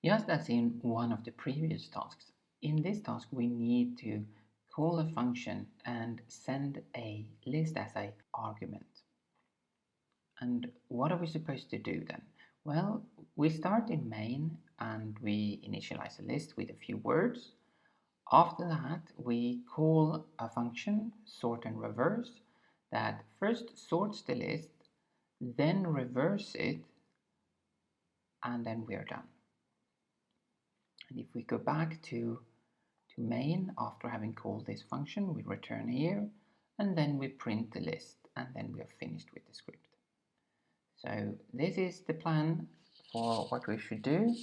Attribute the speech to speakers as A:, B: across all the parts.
A: Just as in one of the previous tasks, in this task we need to call a function and send a list as an argument. And what are we supposed to do then? Well, we start in main and we initialize a list with a few words. After that, we call a function, sort and reverse, that first sorts the list, then reverse it, and then we are done. And if we go back to main after having called this function, we return here, and then we print the list, and then we are finished with the script. So this is the plan for what we should do.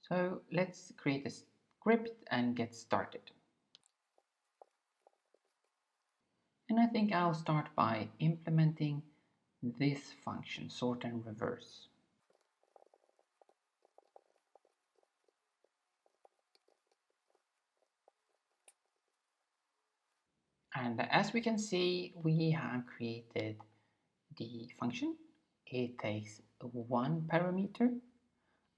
A: So let's create a script and get started. And I think I'll start by implementing this function, sort and reverse. And as we can see, we have created the function. It takes one parameter,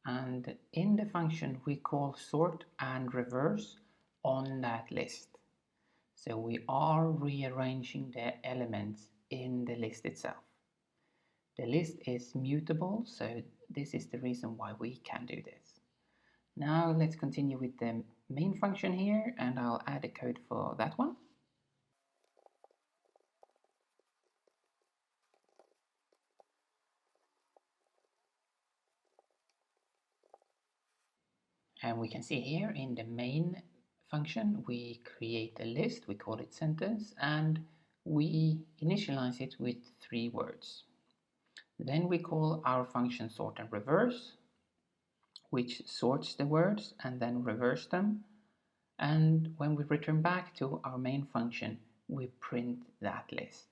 A: and in the function we call sort and reverse on that list. So we are rearranging the elements in the list itself. The list is mutable, so this is the reason why we can do this. Now let's continue with the main function here, and I'll add a code for that one. And we can see here in the main function we create a list, we call it sentence, and we initialize it with 3 words. Then we call our function sort and reverse, which sorts the words and then reverse them. And when we return back to our main function, we print that list.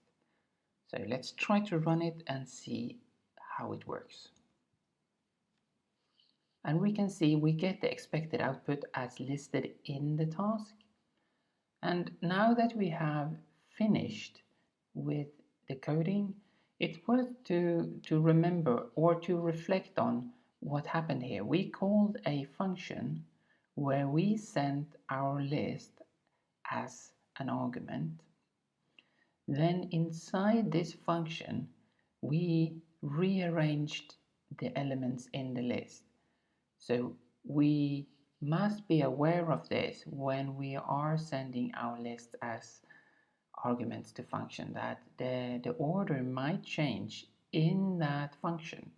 A: So let's try to run it and see how it works. And we can see we get the expected output as listed in the task. And now that we have finished with the coding, it's worth to remember or to reflect on what happened here. We called a function where we sent our list as an argument. Then inside this function, we rearranged the elements in the list. So we must be aware of this when we are sending our lists as arguments to function, that the order might change in that function.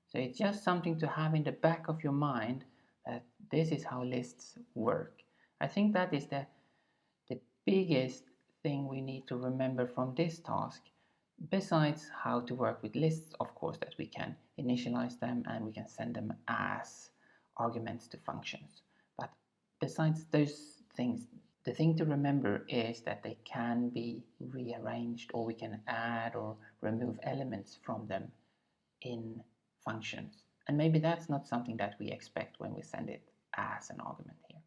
A: So it's just something to have in the back of your mind that this is how lists work. I think that is the biggest thing we need to remember from this task, besides how to work with lists, of course, that we can initialize them and we can send them as arguments to functions. But besides those things, the thing to remember is that they can be rearranged, or we can add or remove elements from them in functions. And maybe that's not something that we expect when we send it as an argument here.